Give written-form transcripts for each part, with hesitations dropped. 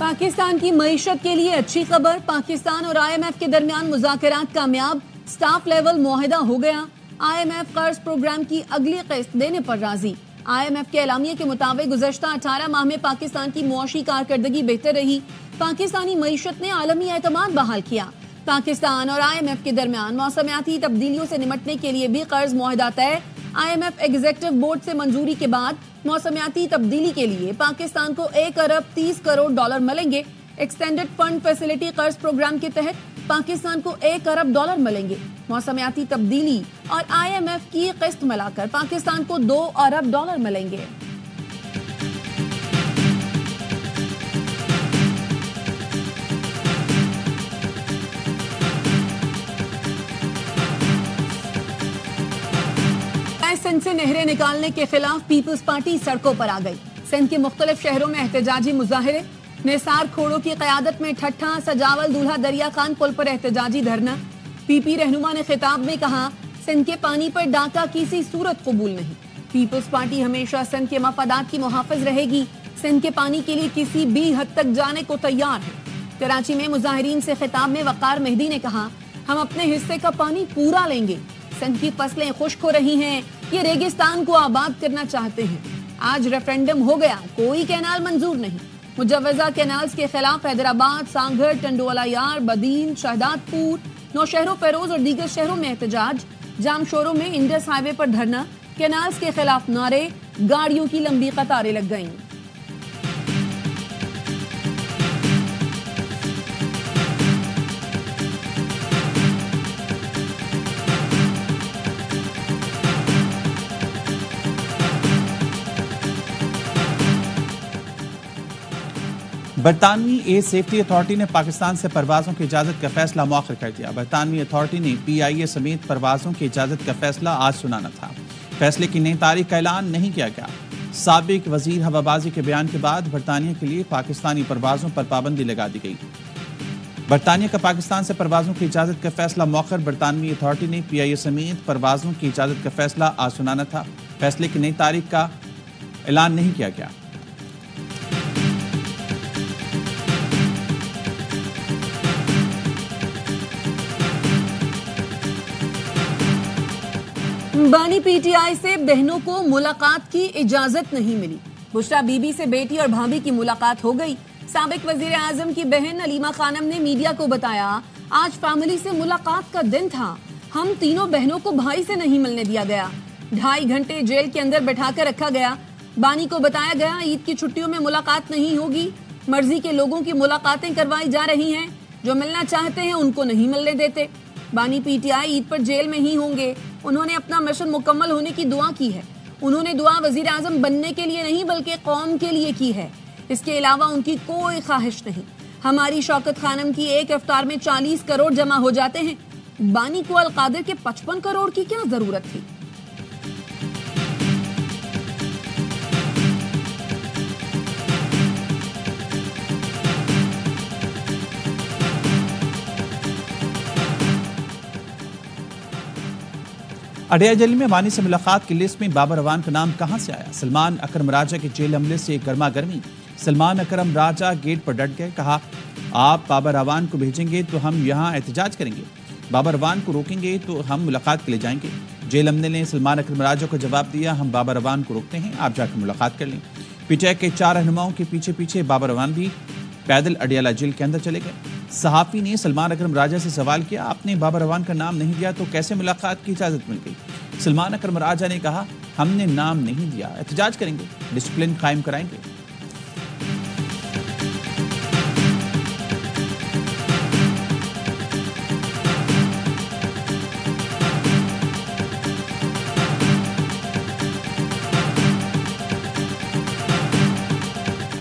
पाकिस्तान की मईशत के लिए अच्छी खबर। पाकिस्तान और IMF के दरमियान मुज़ाकरात कामयाब, स्टाफ लेवल मुआहिदा हो गया। IMF कर्ज प्रोग्राम की अगली किस्त देने पर राजी। IMF के एलामिये के मुताबिक गुज़श्ता 18 माह में पाकिस्तान की मुआशी कारकर्दगी बेहतर रही। पाकिस्तानी मईशत ने आलमी एतमाद बहाल किया। पाकिस्तान और IMF के दरमियान मौसमियाती तब्दीलियों से निमटने के लिए भी कर्ज मुआहिदा तय। IMF एग्जीक्यूटिव बोर्ड से मंजूरी के बाद मौसमियाती तब्दीली के लिए पाकिस्तान को 1 अरब 30 करोड़ डॉलर मिलेंगे। एक्सटेंडेड फंड फैसिलिटी कर्ज प्रोग्राम के तहत पाकिस्तान को 1 अरब डॉलर मिलेंगे। मौसमियाती तब्दीली और IMF की किस्त मिलाकर पाकिस्तान को 2 अरब डॉलर मिलेंगे। सिंध से नहरें निकालने के खिलाफ पीपल्स पार्टी सड़कों पर आ गई। सिंध के मुख्तलिफ शहरों में एहतजाजी मुजाहिरे। निसार खोड़ों की क़यादत में ठट्ठा, सजावल, दूल्हा दरिया खान पुल पर एहतजाजी धरना। PP रहनुमा ने खिताब में कहा, सिंध के पानी पर डाका किसी सूरत कबूल नहीं। पीपल्स पार्टी हमेशा सिंध के मफादात की मुहाफिज रहेगी। सिंध के पानी के लिए किसी भी हद तक जाने को तैयार है। कराची में मुजाहिरीन से खिताब में वकार मेहदी ने कहा, हम अपने हिस्से का पानी पूरा लेंगे। सिंध की फसलें खुश्क हो रही हैं, ये रेगिस्तान को आबाद करना चाहते हैं। आज रेफरेंडम हो गया, कोई कैनाल मंजूर नहीं। मुजव्वजा कैनाल्स के खिलाफ हैदराबाद, सांगढ़, टंडोला यार, बदीन, शहदादपुर, नौशहरों, फेरोज और दीगर शहरों में एहतजाज। जाम शोरों में इंडस हाईवे पर धरना। कैनाल्स के खिलाफ नारे, गाड़ियों की लंबी कतारें लग गईं। बरतानवी एयर सेफ्टी अथॉरिटी ने पाकिस्तान से परवाजों की इजाजत का फैसला मौखर कर दिया। बरतानवी अथॉरिटी ने PIA समेत परवाजों की इजाजत का फैसला आज सुनाना था। फैसले की नई तारीख का ऐलान नहीं किया गया। साबिक वजीर हवाबाजी के बयान के बाद बरतानिया के लिए पाकिस्तानी परवाजों पर पाबंदी लगा दी गई। बरतानिया का पाकिस्तान से परवाजों की इजाजत का फैसला मौखर। बरतानवी अथॉरिटी ने PIA समेत परवाजों की इजाजत का फैसला आज सुनाना था। फैसले की नई तारीख का ऐलान नहीं किया गया। बानी PTI से बहनों को मुलाकात की इजाजत नहीं मिली। बुशरा बीबी से बेटी और भाभी की मुलाकात हो गई। साबिक वजीर आजम की बहन अलीमा खानम ने मीडिया को बताया, आज फैमिली से मुलाकात का दिन था। हम तीनों बहनों को भाई से नहीं मिलने दिया गया। 2.5 घंटे जेल के अंदर बैठाकर रखा गया। बानी को बताया गया, ईद की छुट्टियों में मुलाकात नहीं होगी। मर्जी के लोगों की मुलाकातें करवाई जा रही हैं। जो मिलना चाहते हैं उनको नहीं मिलने देते। बानी PTI ईद पर जेल में ही होंगे। उन्होंने अपना मिशन मुकम्मल होने की दुआ की है। उन्होंने दुआ वजीर आजम बनने के लिए नहीं बल्कि कौम के लिए की है। इसके अलावा उनकी कोई ख्वाहिश नहीं। हमारी शौकत खानम की एक इफ्तार में 40 करोड़ जमा हो जाते हैं। बानी को अलकादिर के 55 करोड़ की क्या जरूरत थी। अडिया जेल में बानी से मुलाकात की लिस्ट में बाबर अवान का नाम कहां से आया? सलमान अकरम राजा के जेल हमले से गर्मा गर्मी। सलमान अकरम राजा गेट पर डट गए। कहा, आप बाबर अवान को भेजेंगे तो हम यहां एहतजाज करेंगे। बाबर अवान को रोकेंगे तो हम मुलाकात के लिए जाएंगे। जेल हमले ने सलमान अकरम राजा को जवाब दिया, हम बाबर अवान को रोकते हैं, आप जाकर मुलाकात कर लें। PTI के 4 रहनुमाओं के पीछे पीछे बाबर अवान भी पैदल अडियाला जेल के अंदर चले गए। सहाफी ने सलमान अकरम राजा से सवाल किया, आपने बाबर अवान का नाम नहीं दिया तो कैसे मुलाकात की इजाजत मिल गई? सलमान अकरम राजा ने कहा, हमने नाम नहीं दिया, एहतजाज करेंगे, डिसिप्लिन कायम कराएंगे।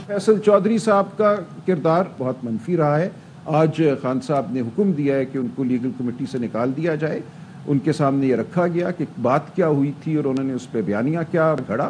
फैसल चौधरी साहब का किरदार बहुत मनफी रहा है। आज खान साहब ने हुक्म दिया है कि उनको लीगल कमेटी से निकाल दिया जाए। उनके सामने ये रखा गया कि बात क्या हुई थी और उन्होंने उस पर बयानिया क्या घड़ा।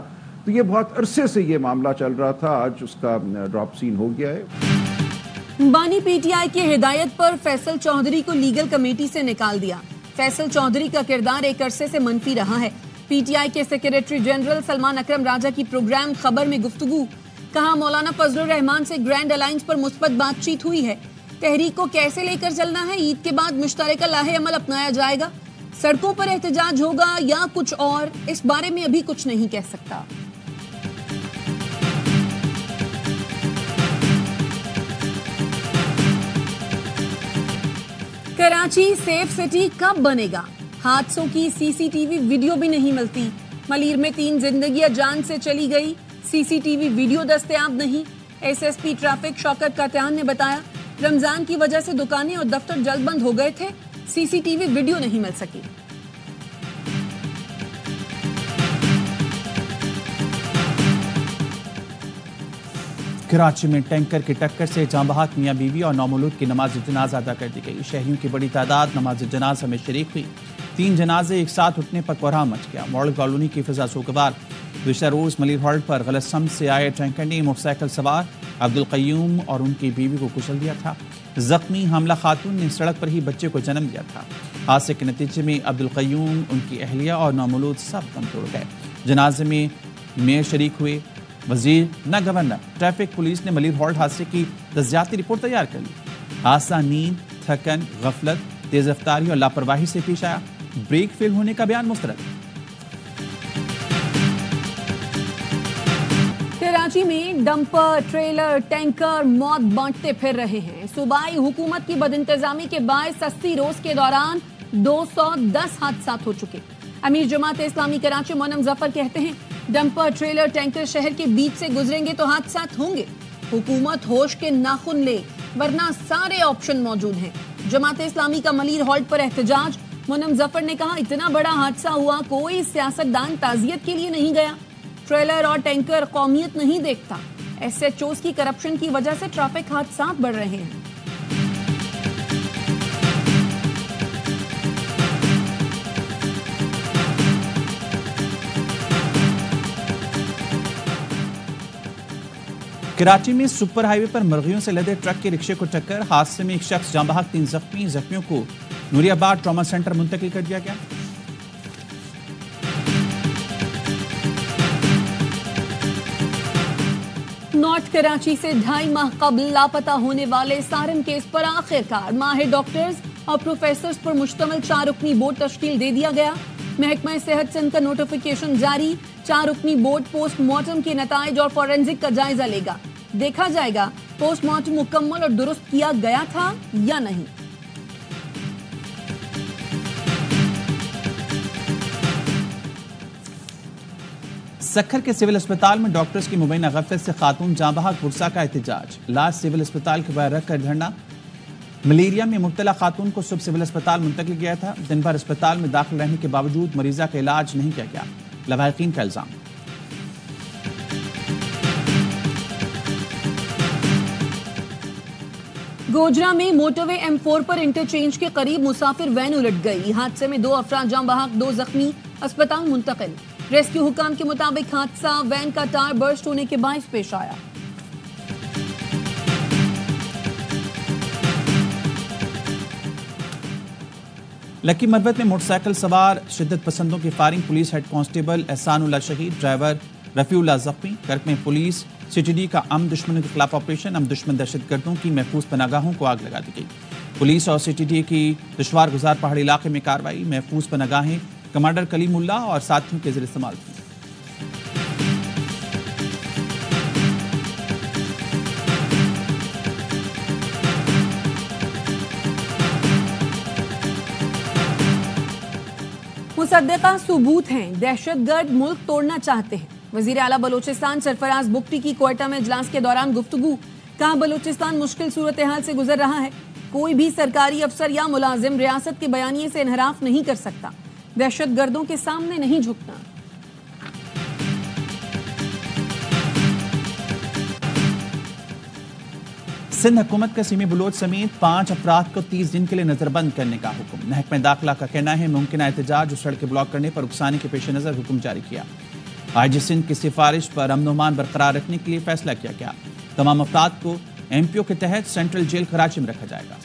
तो ये बहुत अरसे से ये मामला चल रहा था, आज उसका ड्रॉप सीन हो गया है। बानी PTI की हिदायत पर फैसल चौधरी को लीगल कमेटी से निकाल दिया। फैसल चौधरी का किरदार एक अरसे से मनफी रहा है। PTI के सेक्रेटरी जनरल सलमान अकरम राजा की प्रोग्राम खबर में गुफ्तगू। कहा मौलाना फजलुर रहमान से ग्रैंड अलायंस पर मुस्बत बातचीत हुई है। तहरीक को कैसे लेकर चलना है, ईद के बाद मुश्तरका लाहे अमल अपनाया जाएगा। सड़कों पर एहतजाज होगा या कुछ और, इस बारे में अभी कुछ नहीं कह सकता। कराची सेफ सिटी कब बनेगा? हादसों की सीसीटीवी वीडियो भी नहीं मिलती। मलीर में 3 जिंदगियां जान से चली गई, सीसीटीवी वीडियो दस्तयाब नहीं। एसएसपी ट्रैफिक शौकत कात्यान ने बताया रमजान की वजह से दुकानें और दफ्तर जल्द बंद हो गए थे, सीसीटीवी वीडियो नहीं मिल सकी। कराची में टैंकर की टक्कर से जाँ बहक मियां बीवी और नौमौलूद की नमाज जनाजा अदा कर दी गई। शहरियों की बड़ी तादाद नमाज जनाजा में शरीक हुई। 3 जनाजे एक साथ उठने पर कोहराम मच गया। मॉडल कॉलोनी की फिजा सोगवार गुज़श्ता रोज मलिर हॉल्ट पर गलत समत से आए टैंकर ने मोटरसाइकिल सवार अब्दुल कय्यूम और उनकी बीवी को कुचल दिया था। जख्मी हमला खातून ने सड़क पर ही बच्चे को जन्म दिया था। हादसे के नतीजे में अब्दुल कय्यूम, उनकी अहलिया और नौमौलूद सब दम तोड़ गए। जनाजे में मेयर शरीक हुए, वजीर न गवर्नर। ट्रैफिक पुलिस ने मलिर हॉल्ट हादसे की तज्जियाती रिपोर्ट तैयार कर ली। हादसा नींद, थकन, गफलत, तेज रफ्तारी और लापरवाही से पेश आया। ब्रेक फेल होने का बयान मुस्तरद। कराची में डंपर, ट्रेलर, टैंकर मौत बांटते फिर रहे हैं। सूबाई हुकूमत की बदइंतजामी के बायस 80 रोज के दौरान 210 हादसा हो चुके। अमीर जमात इस्लामी कराची मोनम जफर कहते हैं डंपर, ट्रेलर, टैंकर शहर के बीच से गुजरेंगे तो हादसा होंगे। हुकूमत होश के नाखुन ले, वरना सारे ऑप्शन मौजूद हैं। जमात इस्लामी का मलीर हॉल्ट पर एहतजाज। मोनम जफर ने कहा इतना बड़ा हादसा हुआ, कोई सियासतदान ताजियत के लिए नहीं गया। ट्रेलर और टैंकर कौमियत नहीं देखता। एसएचओस की करप्शन की वजह से ट्रैफिक हादसा बढ़ रहे हैं। कराची में सुपर हाईवे पर मुर्गियों से लदे ट्रक के रिक्शे को टक्कर। हादसे में एक शख्स जाँ बहक, 3 जख्मी। जख्मियों को नूरियाबाद ट्रॉमा सेंटर मुंतकिल कर दिया गया। नॉर्थ कराची से 2.5 माह कबल लापता होने वाले सारन केस पर आखिरकार माहिर डॉक्टर्स और प्रोफेसर्स पर मुश्तमिल 4 रुकनी बोर्ड तश्कील दे दिया गया। महकमा सेहत सिंध का नोटिफिकेशन जारी। 4 रुकनी बोर्ड पोस्टमार्टम के नताइज और फॉरेंसिक का जायजा लेगा। देखा जाएगा पोस्टमार्टम मुकम्मल और दुरुस्त किया गया था या नहीं। सक्खर के सिविल अस्पताल में डॉक्टर्स की मुबैना गफलत से खातून जाँ बहक पुरसा का एहतजाज। लाश सिविल अस्पताल के बाहर रखकर धरना। मलेरिया में मुब्तला खातून को सुबह सिविल अस्पताल मुंतकिल किया था। दिन भर अस्पताल में दाखिल रहने के बावजूद मरीजा का इलाज नहीं किया गया। लवाहिकीन का इल्जाम। गोजरा में मोटरवे M4 पर इंटरचेंज के करीब मुसाफिर वैन उलट गई। हादसे में 2 अफराद जाँ बहक, 2 जख्मी, अस्पताल मुंतकिल। रेस्क्यू हुकाम के मुताबिक हादसा वैन का टायर बर्स्ट होने के बायस पेश आया। लकी मरबत में मोटरसाइकिल सवार शिद्दत पसंदों की firing. Police head constable Ehsanullah शहीद, ड्राइवर रफीउल्लाह जख्मी। कर्क में पुलिस CTD का अम दुश्मनों के खिलाफ ऑपरेशन। अम दुश्मन दहशतगर्दों की महफूज पनागाहों को आग लगा दी गई। पुलिस और CTD की दुश्वार गुजार पहाड़ी इलाके में कार्रवाई। महफूज पनागाहें कमांडर कलीमुल्ला और साथियों के ज़रिए इस्तेमाल की। मुसद्दिका सबूत हैं, दहशतगर्द मुल्क तोड़ना चाहते हैं। वजीर आला बलोचिस्तान सरफराज बुगटी की क्वेटा में इजलास के दौरान गुफ्तगू। कहा बलोचिस्तान मुश्किल सूरत हाल से गुजर रहा है। कोई भी सरकारी अफसर या मुलाजिम रियासत के बयानिए से इनहराफ नहीं कर सकता। दहशतगर्दों के सामने नहीं झुकना। सिंध हुकूमत का सीमी बलोच समेत 5 अफराद को 30 दिन के लिए नजरबंद करने का हुक्म। महकमा दाखिला का कहना है मुमकिन एहतजाज और सड़कें ब्लॉक करने पर उकसाने के पेश नजर हुक्म जारी किया। IG सिंध की सिफारिश पर अमन-ओ-अमान बरकरार रखने के लिए फैसला किया गया। तमाम अफराद को MPO के तहत सेंट्रल जेल कराची में रखा जाएगा।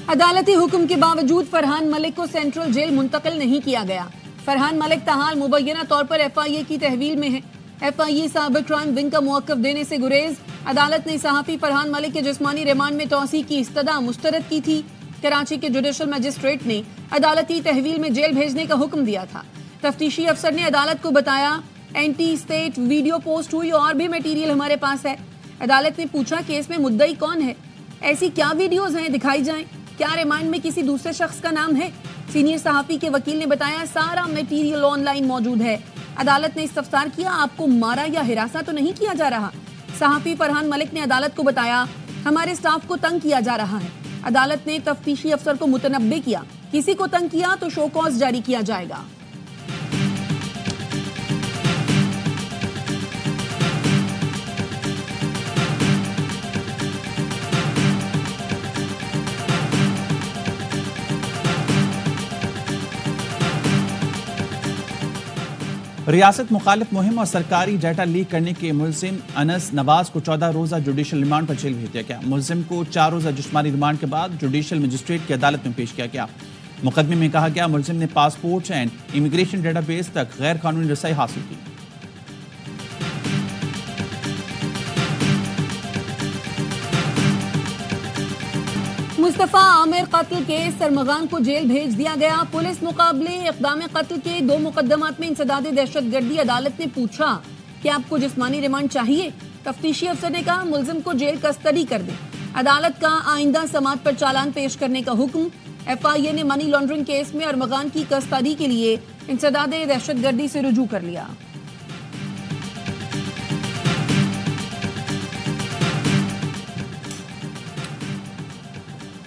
अदालती हुक्म के बावजूद फरहान मलिक को सेंट्रल जेल मुंतकिल नहीं किया गया। फरहान मलिक ताहाल मुबैना तौर पर FIA की तहवील में है। FIA साइबर क्राइम विंग का मुवक्कफ देने से गुरेज। अदालत ने सहाफी फरहान मलिक के जिस्मानी रिमांड में तौसी की इस्तदा मुस्तरद की थी। कराची के जुडिशल मजिस्ट्रेट ने अदालती तहवील में जेल भेजने का हुक्म दिया था। तफ्तीशी अफसर ने अदालत को बताया, एंटी स्टेट वीडियो पोस्ट हुई और भी मटीरियल हमारे पास है। अदालत ने पूछा, केस में मुद्दई कौन है, ऐसी क्या वीडियोज हैं, दिखाई जाएं। क्या रिमांड में किसी दूसरे शख्स का नाम है? सीनियर सहाफी के वकील ने बताया, सारा मटीरियल ऑनलाइन मौजूद है। अदालत ने इस्तफसार किया, आपको मारा या हिरासा तो नहीं किया जा रहा? सहाफी फरहान मलिक ने अदालत को बताया, हमारे स्टाफ को तंग किया जा रहा है। अदालत ने तफ्तीशी अफसर को मुतनब्बे किया, किसी को तंग किया तो शो कॉज जारी किया जाएगा। रियासत मुखालिफ मुहिम और सरकारी डाटा लीक करने के मुलजिम अनस नवाज को 14 रोजा जुडिशल रिमांड पर जेल भेज दिया गया। मुलजिम को 4 रोजा जिस्मानी रिमांड के बाद जुडिशल मजिस्ट्रेट की अदालत में पेश किया गया। मुकदमे में कहा गया, मुलजिम ने पासपोर्ट एंड इमिग्रेशन डेटाबेस तक गैर कानूनी रसाई हासिल की। मुस्तफा आमिर कत्ल केस सरमगान को जेल भेज दिया गया। पुलिस मुकाबले इक़दाम कत्ल के 2 मुकदमात में इंसदाद दहशतगर्दी। अदालत ने पूछा कि आपको जिस्मानी रिमांड चाहिए? तफ्तीशी अफसर ने कहा, मुलजिम को जेल कस्टडी कर दें। अदालत का आइंदा समात पर चालान पेश करने का हुक्म। FIA ने मनी लॉन्ड्रिंग केस में अरमगान की कस्टडी के लिए इंसदाद दहशतगर्दी से रुजू कर लिया।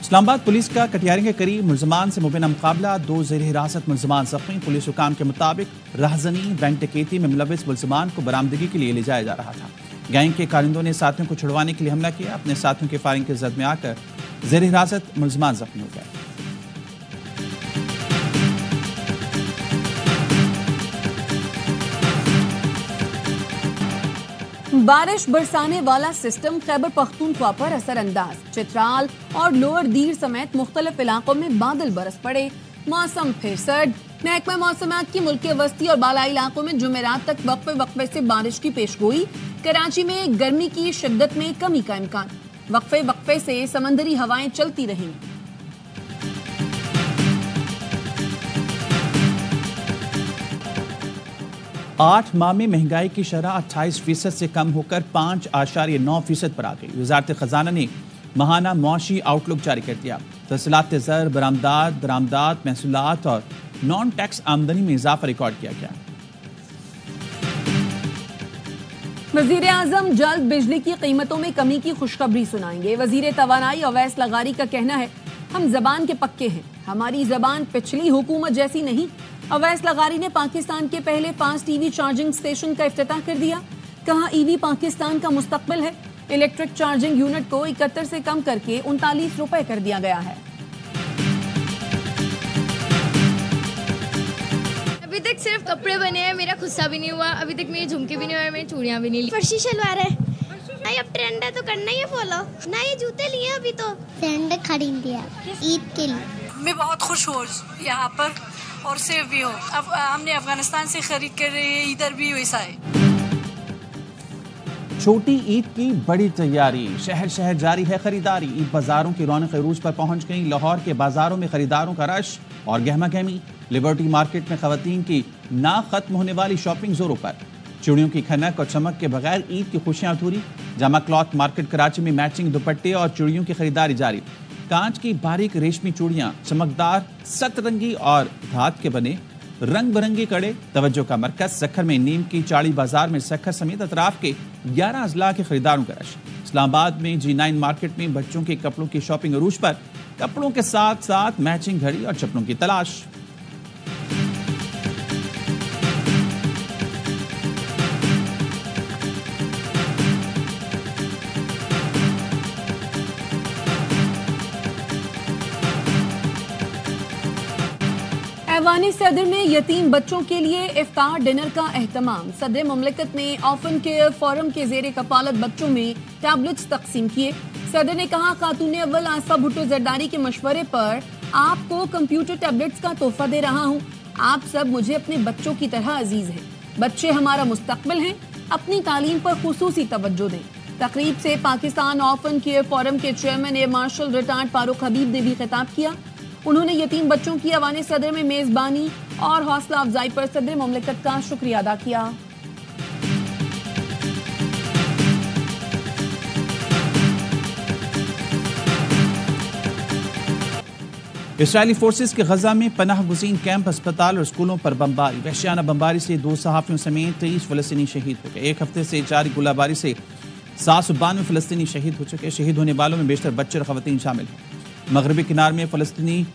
इस्लामाबाद पुलिस का कटियारी के करीब मुलजमान से मुबैना मुकाबला। 2 ज़ेर हिरासत मुलजमान जख्मी। पुलिस हुकाम के मुताबिक राहजनी बैंक डकैती में मुलविस मुलजमान को बरामदगी के लिए ले जाया जा रहा था। गैंग के कारिंदों ने साथियों को छुड़वाने के लिए हमला किया। अपने साथियों के फायरिंग की जद में आकर ज़ेर हिरासत मुलजमान जख्मी हो गए। बारिश बरसाने वाला सिस्टम खैबर पख्तूनख्वा पर असरअंदाज। चित्राल और लोअर दीर समेत मुख्तलिफ इलाकों में बादल बरस पड़े। मौसम फिर सर्द। महकमा मौसमात की मुल्क के वस्ती और बालाई इलाकों में जुमेरात तक वक्फे वक्फे से बारिश की पेशगोई। कराची में गर्मी की शिद्दत में कमी का इम्कान। वक्फे वक्फे से समंदरी हवाएं चलती रहेंगी। 8 माह में महंगाई की शरह 28% से कम होकर 5.9% पर आ गई। वजारत खजाना ने माहाना मुआशी आउटलुक जारी कर दिया। तहसीलात ज़र, बरामदात, महसूलात और नॉन टैक्स आमदनी में इजाफा रिकॉर्ड किया गया। वजीर आजम जल्द बिजली की कीमतों में कमी की खुशखबरी सुनाएंगे। वजीर तवानाई अवैस लगारी का कहना है, हम जबान के पक्के हैं, हमारी जबान पिछली हुकूमत जैसी नहीं। अवैस लगारी ने पाकिस्तान के पहले फास्ट EV चार्जिंग स्टेशन का इफ्तिताह कर दिया। कहा, EV पाकिस्तान का मुस्तकबिल है। इलेक्ट्रिक चार्जिंग यूनिट को 71 से कम करके 39 रुपए कर दिया गया है। अभी तक सिर्फ कपड़े बने हैं, मेरा खुस्सा भी नहीं हुआ। अभी तक मेरे झुमके भी नहीं हुए, मेरी चूड़ियां भी नहीं ली। फर्शी शलवार है नहीं, अब ट्रेंड है तो करना ही है फॉलो। नए जूते लिए अभी तो ट्रेंड खरीद लिया ईद के लिए। मैं बहुत खुश हूँ यहाँ पर और सेफ भी हो। अब हमने अफगानिस्तान से खरीद कर रहे हैं, इधर भी वैसा है। छोटी ईद की बड़ी तैयारी। शहर शहर जारी है खरीदारी। ईद बाजारों की रौनक अरूज पर पहुंच गई। लाहौर के बाजारों में खरीदारों का रश और गहमा गहमी। लिबर्टी मार्केट में खवातीन की ना खत्म होने वाली शॉपिंग जोरों पर। चूड़ियों की खनक और चमक के बगैर ईद की खुशियां अधूरी। जामा क्लॉथ मार्केट कराची में मैचिंग दुपट्टे और चूड़ियों की खरीदारी जारी। कांच की बारीक रेशमी चूड़ियां, चमकदार सतरंगी और धात के बने रंग बिरंगे कड़े तवज्जो का मरकज। सखर में नीम की चाड़ी बाजार में सखर समेत अतराफ के 11 अजला के खरीदारों का रश। इस्लामाबाद में G9 मार्केट में बच्चों के कपड़ों की शॉपिंग अरूज पर। कपड़ों के साथ साथ मैचिंग घड़ी और चप्पलों की तलाश। ऐवान सदर में यतीम बच्चों के लिए इफ्तार डिनर का एहतमाम। सदर मुमलिकत ने ऑफन केयर फोरम के जेर कफालत बच्चों में टैबलेट्स तकसीम किए। सदर ने कहा, खातून अव्वल आसिफा भुट्टो जरदारी के मशवरे पर आपको कंप्यूटर टैबलेट्स का तोहफा दे रहा हूं। आप सब मुझे अपने बच्चों की तरह अजीज हैं। बच्चे हमारा मुस्तकबिल हैं। अपनी तालीम पर खुसूसी तवज्जो दें। तकरीब से पाकिस्तान ऑर्फन केयर फोरम के chairman air marshal retired Farooq Habib ने भी खिताब किया। उन्होंने यतीम बच्चों की अवाने सदर में मेजबानी और हौसला अफजाई पर सदर मुमलिकत का शुक्रिया अदा किया। इसराइली फोर्सेस के गजा में पनाह गुज़ीन कैंप, अस्पताल और स्कूलों पर बमबारी। वहशियाना बमबारी से 2 सहाफ़ियों समेत 23 फ़लस्तीनी शहीद हो गए। एक हफ्ते से जारी गोलाबारी से 792 फ़लस्तीनी शहीद हो चुके। शहीद होने वालों में बेशतर बच्चे और ख़वातीन शामिल हैं। मगरबी किनार में फ़लस्तीनी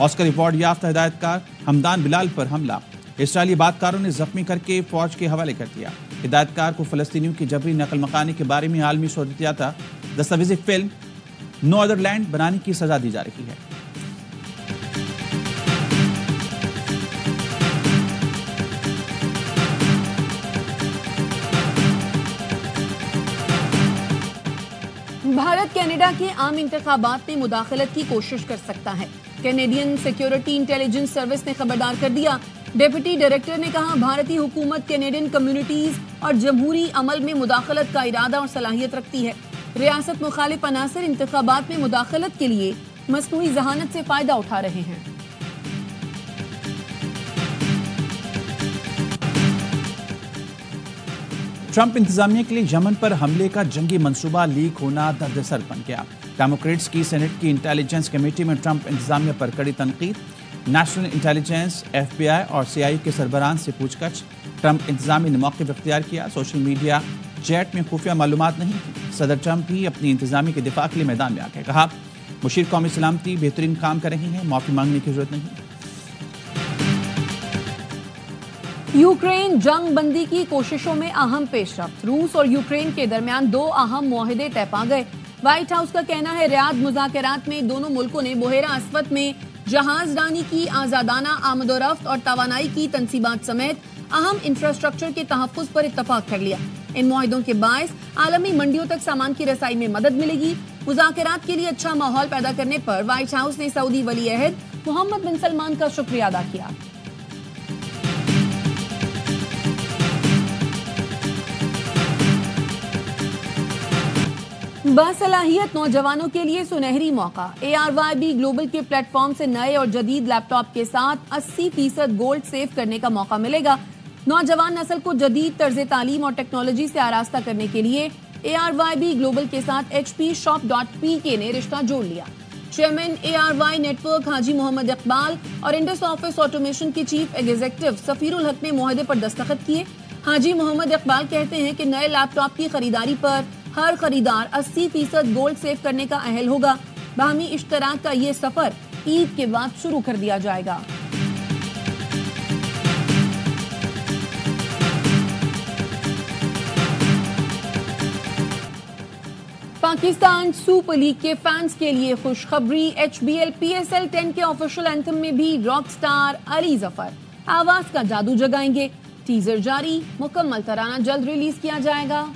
ऑस्कर अवार्ड याफ्ता हिदायतकार हमदान बिलाल पर हमला। इसराइली बातकारों ने जख्मी करके फौज के हवाले कर दिया। हिदायतकार को फ़लस्तीनियों की जबरी नकल मकानी के बारे में आलमी शोहरत दस्तावेज़ी फिल्म नो अदर लैंड बनाने की सजा दी जा रही है। भारत कनाडा के आम इंतखाबात में मुदाखलत की कोशिश कर सकता है। कैनेडियन सिक्योरिटी इंटेलिजेंस सर्विस ने खबरदार कर दिया। डिप्टी डायरेक्टर ने कहा, भारतीय हुकूमत कैनेडियन कम्युनिटीज और जमहूरी अमल में मुदाखलत का इरादा और सलाहियत रखती है। रियासत मुखालिफ अनासर इंतखाबात में मुदाखलत के लिए मसनूई जहानत से फायदा उठा रहे हैं। ट्रंप इंतजामिया के लिए यमन पर हमले का जंगी मंसूबा लीक होना दर्दसर बन गया। डेमोक्रेट्स की सेनेट की इंटेलिजेंस कमेटी में ट्रंप इंतजामिया पर कड़ी तनकीद। नेशनल इंटेलिजेंस, FBI और CIA के सरबराहान से पूछताछ। ट्रंप इंतजामिया ने मौक़िफ़ इख्तियार किया। सोशल मीडिया चैट में खुफिया मालूमात नहीं थी। सदर ट्रंप भी अपनी इंतजामिया के दिफा के लिए मैदान में आ गए। कहा, मुशीर कौमी सलामती बेहतरीन काम कर रही हैं, माफ़ी मांगने की जरूरत नहीं। यूक्रेन जंग बंदी की कोशिशों में अहम पेशरफ्त। रूस और यूक्रेन के दरमियान 2 अहम मुआहदे तय पा गए। व्हाइट हाउस का कहना है, रियाद मुज़ाकरात में दोनों मुल्कों ने बहेरा अस्वद में जहाजरानी की आजादाना आमदोरफ्त और तवानाई की तनसीबात समेत अहम इंफ्रास्ट्रक्चर के तहफ़्फ़ुज़ पर इत्तफाक कर लिया। इन मुआहदों के बायस आलमी मंडियों तक सामान की रसाई में मदद मिलेगी। मुज़ाकरात के लिए अच्छा माहौल पैदा करने पर व्हाइट हाउस ने सऊदी वली अहद मोहम्मद बिन सलमान का शुक्रिया अदा किया। बासलाहियत नौजवानों के लिए सुनहरी मौका। ARYB ग्लोबल के प्लेटफॉर्म से नए और जदीद लैपटॉप के साथ 80% गोल्ड सेव करने का मौका मिलेगा। नौजवान नस्ल को जदीद तर्ज तालीम और टेक्नोलॉजी से आरास्ता करने के लिए ARYB ग्लोबल के साथ HPshop.pk ने रिश्ता जोड़ लिया। चेयरमैन ARY नेटवर्क हाजी मोहम्मद इकबाल और इंडस ऑफिस ऑटोमेशन के चीफ एग्जीक्यूटिव सफीरुल हक ने मुआहदे पर दस्तखत किए। हाजी मोहम्मद इकबाल कहते हैं कि नए लैपटॉप की खरीदारी पर हर खरीदार 80% गोल्ड सेव करने का अहल होगा। बाहमी इश्तराक का ये सफर ईद के बाद शुरू कर दिया जाएगा। पाकिस्तान सुपर लीग के फैंस के लिए खुशखबरी। HBL PSL 10 के ऑफिशियल एंथम में भी रॉक स्टार अली जफर आवाज का जादू जगाएंगे। टीजर जारी, मुकम्मल तराना जल्द रिलीज किया जाएगा।